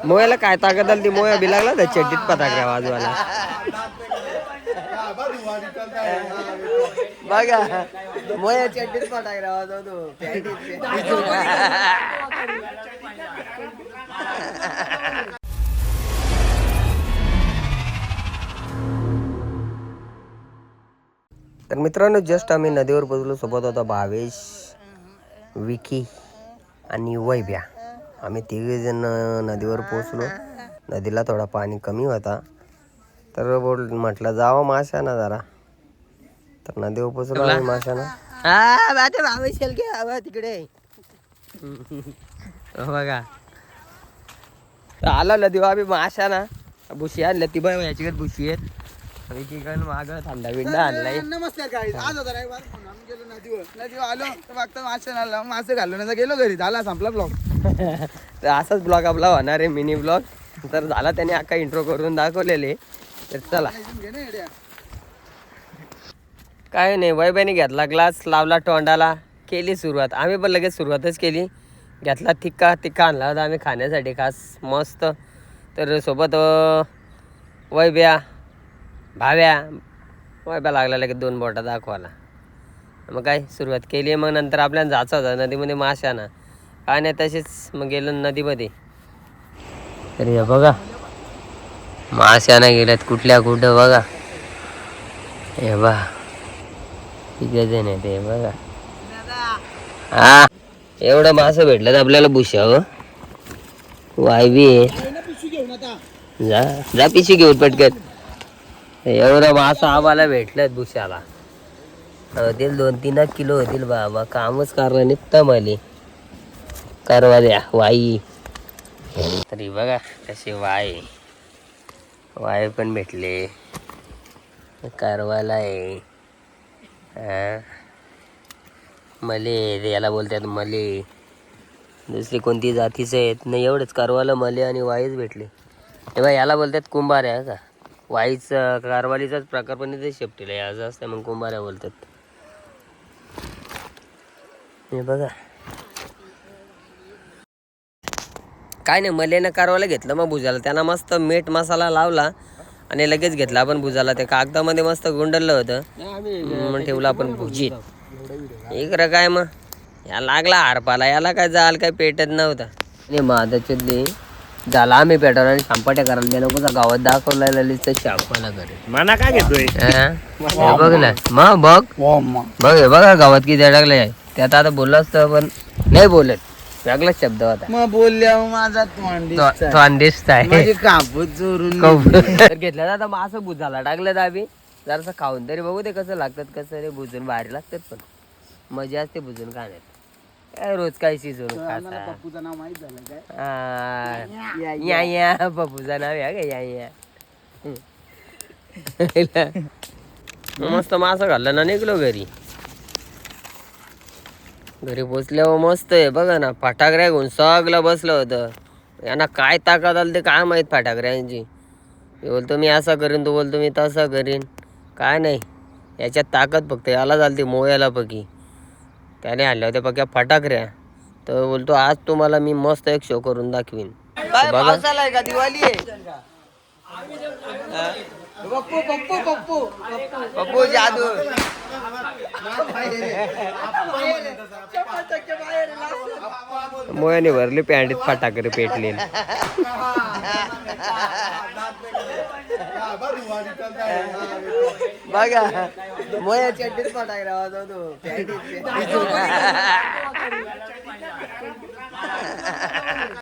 मोयाला काय ताकद आली ती मोया बी लागला त्या चड्डीत पताकऱ्या वाजवायला बघा मोया चड्डीत पताकऱ्या वाजवतो तर मित्रांनो जस्ट आम्ही नदीवर पोहोचलो. सोबत होता भावेश, विकी आणि वैभ्या. आम्ही तिघेजण नदीवर पोहोचलो. नदीला थोडा पाणी कमी होता तर म्हटलं जावं माशाना जरा. तर नदीवर पोहोचलो आम्ही माशाना. भावेश तिकडे बघा आला नदीवर आम्ही माशाना. भुशी आणल्या ती बघ याची भुशी आहेत. माग थंडा बिंडा आणलाय. नमस्कार गाईज. आज होता रविवार म्हणून आम्ही गेलो नदीवर आलो तर फक्त मासे घालून गेलो घरी. झाला संपला ब्लॉग. तर असाच ब्लॉग आपला होणार आहे, मिनी ब्लॉग. तर झाला त्याने अख्खा इंट्रो करून दाखवलेले. तर चला काय नाही, वैभ्याने घेतला ग्लास, लावला तोंडाला, केली सुरुवात. आम्ही पण लगेच सुरुवातच केली. घेतला तिक्का आणला होता आम्ही खाण्यासाठी खास मस्त. तर सोबत वैभ्या, भाव्या. वैभ्या लागला लगेच 2 बोटा दाखवायला. मग काय सुरुवात केली. मग नंतर आपल्याला जायचं होता नदीमध्ये माशाना. काय नाही तसेच मग गेलो नदीमध्ये. तर हे बघा माशाना गेल्यात कुठल्या कुठं बघा. हे बघा किती नाही ते बघा. हा एवढं मासं भेटलं तर आपल्याला भुशावं. वायबी जा पिशी घेऊन पटकन. एवढं मासं आम्हाला भेटलं भुशाला. होतील 2-3 किलो होतील बाबा. कामच करा निघता मले करवा द्या वाई. तरी बघा कसे वाय पण भेटले. कारवाला आहे. मले याला बोलतात मले. दुसरी कोणती जातीचं आहेत नाही. एवढंच कारवाला मले आणि वाईच भेटले. तेव्हा याला बोलतात कुंभाऱ्या का. वाईच कारवालीचाच प्रकार पण इथे शेपटीला याचा असतं मग कुंभाऱ्या बोलतात. हे बघा काय नाही मलेनं कारवाला घेतलं मग भुजाला. त्यांना मस्त मीठ मसाला लावला आणि लगेच घेतला आपण भुजाला. ते कागदामध्ये मस्त गुंडलं होतं मग ठेवलं आपण भुजीत. इकडं काय मग या लागला हारपाला. याला काय जाल काय पेटत नव्हता. आणि महादाच्यातली झाला आम्ही पेटवला आणि शांपाट्या करायला नको गावात दाखवला शांपाला करे मना काय घेतोय बघ ना. मग बघ हे बघा गावात किती टाकले. त्यात आता बोललो असतं पण नाही बोलत. वेगळाच शब्द होता. मग बोलल्या माझा तोंडिस्त आहे. कापूस चोरून घेतला जाता मग असं भुजाला टाकलं दाबी. जरासं खाऊन तरी बघू ते कसं लागतात. कसं रे भुजून भारी लागतात पण मजा असते भुजून खाण्यात. काय रोज काय शिजवून खाता. पप्पूचं नाव माहित झालं काय. पप्पूचं नाव आहे का या मस्त मासं घाललं ना निघलो घरी. घरी पोचल्यावर मस्त आहे बघा ना. फटाकड्या घेऊन सगळं बसलं होतं. यांना काय ताकद आली ते काय माहीत फटाकड्यांची. बोलतो मी असं करीन, तो बोलतो मी तसं करीन. काय नाही याच्यात ताकद फक्त याला चालते मोयाला पकी. त्याने आणल्या होत्या पक्या फटाकड्या. तर बोलतो आज तुम्हाला मी मस्त एक शो करून दाखवीन. बघा का दिवाळी आहे. पप्पू जादू मोयाने भरली पॅन्टीत फटाकडे पेटले. बघा मोया चड्डीत फटाकड्या वाजवतो.